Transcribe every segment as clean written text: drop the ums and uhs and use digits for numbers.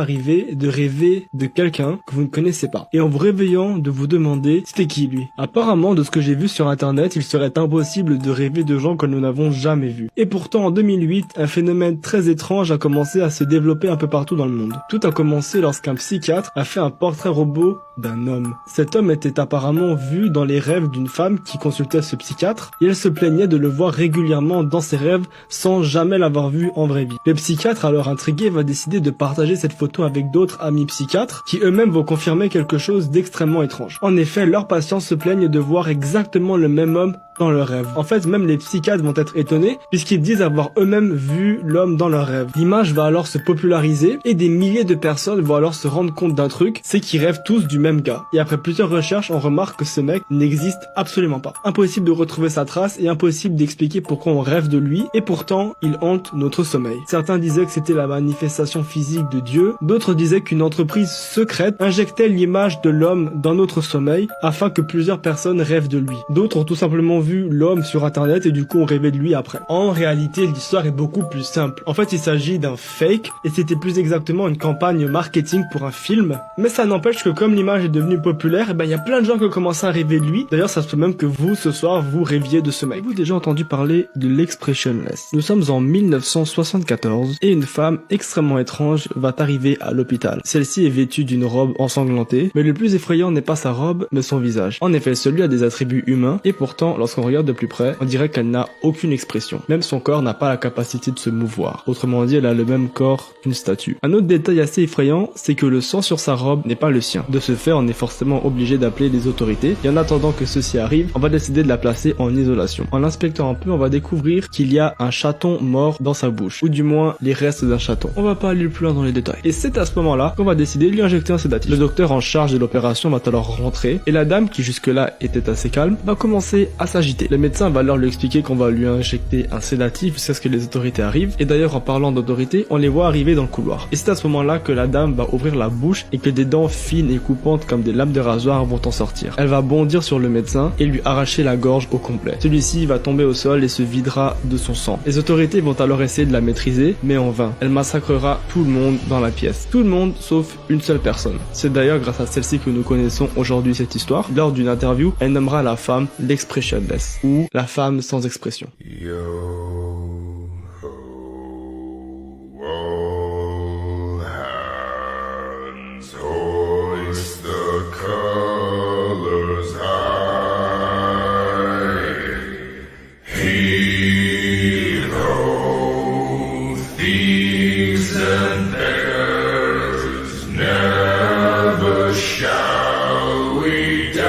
arriver de rêver de quelqu'un que vous ne connaissez pas, et en vous réveillant de vous demander c'était qui lui. Apparemment, de ce que j'ai vu sur internet, il serait impossible de rêver de gens que nous n'avons jamais vus. Et pourtant, en 2008, un phénomène très étrange a commencé à se développer un peu partout dans le monde. Tout a commencé lorsqu'un psychiatre a fait un portrait robot d'un homme. Cet homme était apparemment vu dans les rêves d'une femme qui consultait ce psychiatre, et elle se plaignait de le voir régulièrement dans ses rêves sans jamais l'avoir vu en vraie vie. Le psychiatre, alors intrigué, va décider de partager cette photo avec d'autres amis psychiatres qui eux-mêmes vont confirmer quelque chose d'extrêmement étrange. En effet, leurs patients se plaignent de voir exactement le même homme dans leurs rêves. En fait, même les psychiatres vont être étonnés puisqu'ils disent avoir eux-mêmes vu l'homme dans leurs rêves. L'image va alors se populariser et des milliers de personnes vont alors se rendre compte d'un truc, c'est qu'ils rêvent tous du même gars. Et après plusieurs recherches, on remarque que ce mec n'existe absolument pas. Impossible de retrouver sa trace et impossible d'expliquer pourquoi on rêve de lui, et pourtant, il hante notre sommeil. Certains disaient que c'était la manifestation physique de Dieu, d'autres disaient qu'une entreprise secrète injectait l'image de l'homme dans notre sommeil afin que plusieurs personnes rêvent de lui. D'autres ont tout simplement vu l'homme sur internet et du coup on rêvait de lui après. En réalité, l'histoire est beaucoup plus simple. En fait, il s'agit d'un fake et c'était plus exactement une campagne marketing pour un film. Mais ça n'empêche que comme l'image est devenue populaire, il y a plein de gens qui ont commencé à rêver de lui. D'ailleurs, ça se peut même que vous, ce soir, vous rêviez de ce mec. Avez-vous déjà entendu parler de l'expressionless? Nous sommes en 1974 et une femme extrêmement étrange va arriver à l'hôpital. Celle-ci est vêtue d'une robe ensanglantée, mais le plus effrayant n'est pas sa robe, mais son visage. En effet, celui a des attributs humains et pourtant, lorsqu'on regarde de plus près, on dirait qu'elle n'a aucune expression. Même son corps n'a pas la capacité de se mouvoir. Autrement dit, elle a le même corps qu'une statue. Un autre détail assez effrayant, c'est que le sang sur sa robe n'est pas le sien. De ce fait, on est forcément obligé d'appeler les autorités, et en attendant que ceci arrive, on va décider de la placer en isolation. En l'inspectant un peu, on va découvrir qu'il y a un chaton mort dans sa bouche, ou du moins les restes d'un chaton. On va pas aller plus loin dans les détails. Et c'est à ce moment-là qu'on va décider de lui injecter un sédatif. Le docteur en charge de l'opération va alors rentrer, et la dame, qui jusque-là était assez calme, va commencer à s'agiter. Le médecin va alors lui expliquer qu'on va lui injecter un sédatif jusqu'à ce que les autorités arrivent, et d'ailleurs en parlant d'autorités, on les voit arriver dans le couloir. Et c'est à ce moment-là que la dame va ouvrir la bouche et que des dents fines et coupantes comme des lames de rasoir vont en sortir. Elle va bondir sur le médecin et lui arracher la gorge au complet. Celui-ci va tomber au sol et se videra de son sang. Les autorités vont alors essayer de la maîtriser, mais en vain. Elle massacrera tout le monde dans la pièce. Tout le monde sauf une seule personne. C'est d'ailleurs grâce à celle-ci que nous connaissons aujourd'hui cette histoire. Lors d'une interview, elle nommera la femme l'expressionless, ou la femme sans expression. All hands hoist the colors high. Heed ho, thieves and beggars, never shall we die.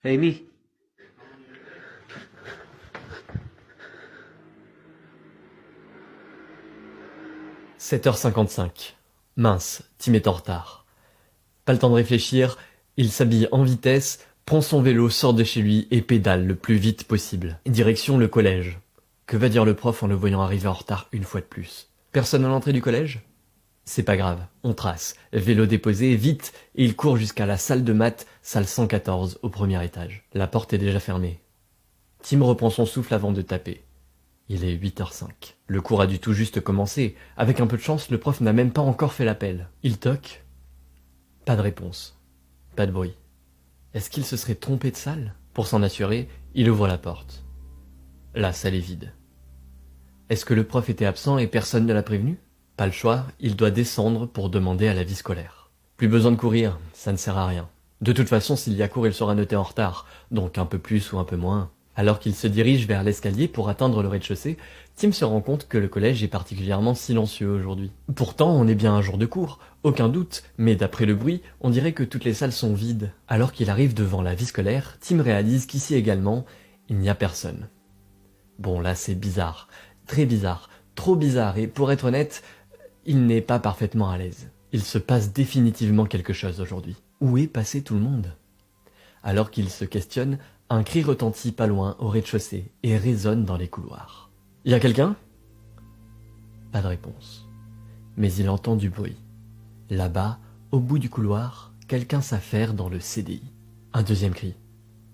Amy. 7h55. Mince, Tim est en retard. Pas le temps de réfléchir, il s'habille en vitesse, prend son vélo, sort de chez lui et pédale le plus vite possible. Direction le collège. Que va dire le prof en le voyant arriver en retard une fois de plus? Personne à l'entrée du collège? C'est pas grave, on trace. Vélo déposé, vite, et il court jusqu'à la salle de maths, salle 114, au premier étage. La porte est déjà fermée. Tim reprend son souffle avant de taper. Il est 8h05. Le cours a dû tout juste commencer. Avec un peu de chance, le prof n'a même pas encore fait l'appel. Il toque. Pas de réponse. Pas de bruit. Est-ce qu'il se serait trompé de salle? Pour s'en assurer, il ouvre la porte. La salle est vide. Est-ce que le prof était absent et personne ne l'a prévenu? Pas le choix, il doit descendre pour demander à la vie scolaire. Plus besoin de courir, ça ne sert à rien. De toute façon, s'il y a cours, il sera noté en retard, donc un peu plus ou un peu moins. Alors qu'il se dirige vers l'escalier pour atteindre le rez-de-chaussée, Tim se rend compte que le collège est particulièrement silencieux aujourd'hui. Pourtant, on est bien un jour de cours, aucun doute, mais d'après le bruit, on dirait que toutes les salles sont vides. Alors qu'il arrive devant la vie scolaire, Tim réalise qu'ici également, il n'y a personne. Bon, là c'est bizarre, très bizarre, trop bizarre, et pour être honnête, il n'est pas parfaitement à l'aise. Il se passe définitivement quelque chose aujourd'hui. Où est passé tout le monde? Alors qu'il se questionne, un cri retentit pas loin au rez-de-chaussée et résonne dans les couloirs. Y a quelqu'un? Pas de réponse. Mais il entend du bruit. Là-bas, au bout du couloir, quelqu'un s'affaire dans le CDI. Un deuxième cri.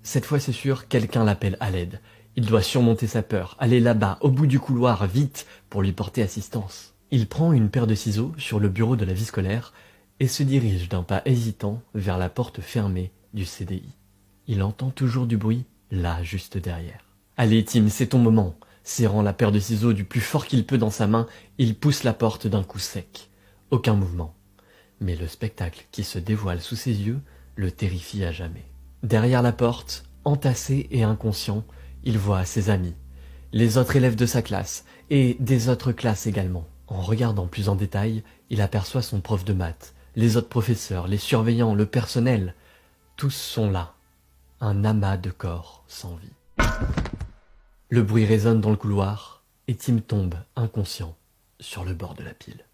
Cette fois c'est sûr, quelqu'un l'appelle à l'aide. Il doit surmonter sa peur, aller là-bas, au bout du couloir, vite, pour lui porter assistance. Il prend une paire de ciseaux sur le bureau de la vie scolaire et se dirige d'un pas hésitant vers la porte fermée du CDI. Il entend toujours du bruit, là, juste derrière. Allez Tim, c'est ton moment. Serrant la paire de ciseaux du plus fort qu'il peut dans sa main, il pousse la porte d'un coup sec. Aucun mouvement. Mais le spectacle qui se dévoile sous ses yeux le terrifie à jamais. Derrière la porte, entassé et inconscient, il voit ses amis, les autres élèves de sa classe et des autres classes également. En regardant plus en détail, il aperçoit son prof de maths, les autres professeurs, les surveillants, le personnel. Tous sont là. Un amas de corps sans vie. Le bruit résonne dans le couloir et Tim tombe, inconscient, sur le bord de la pile.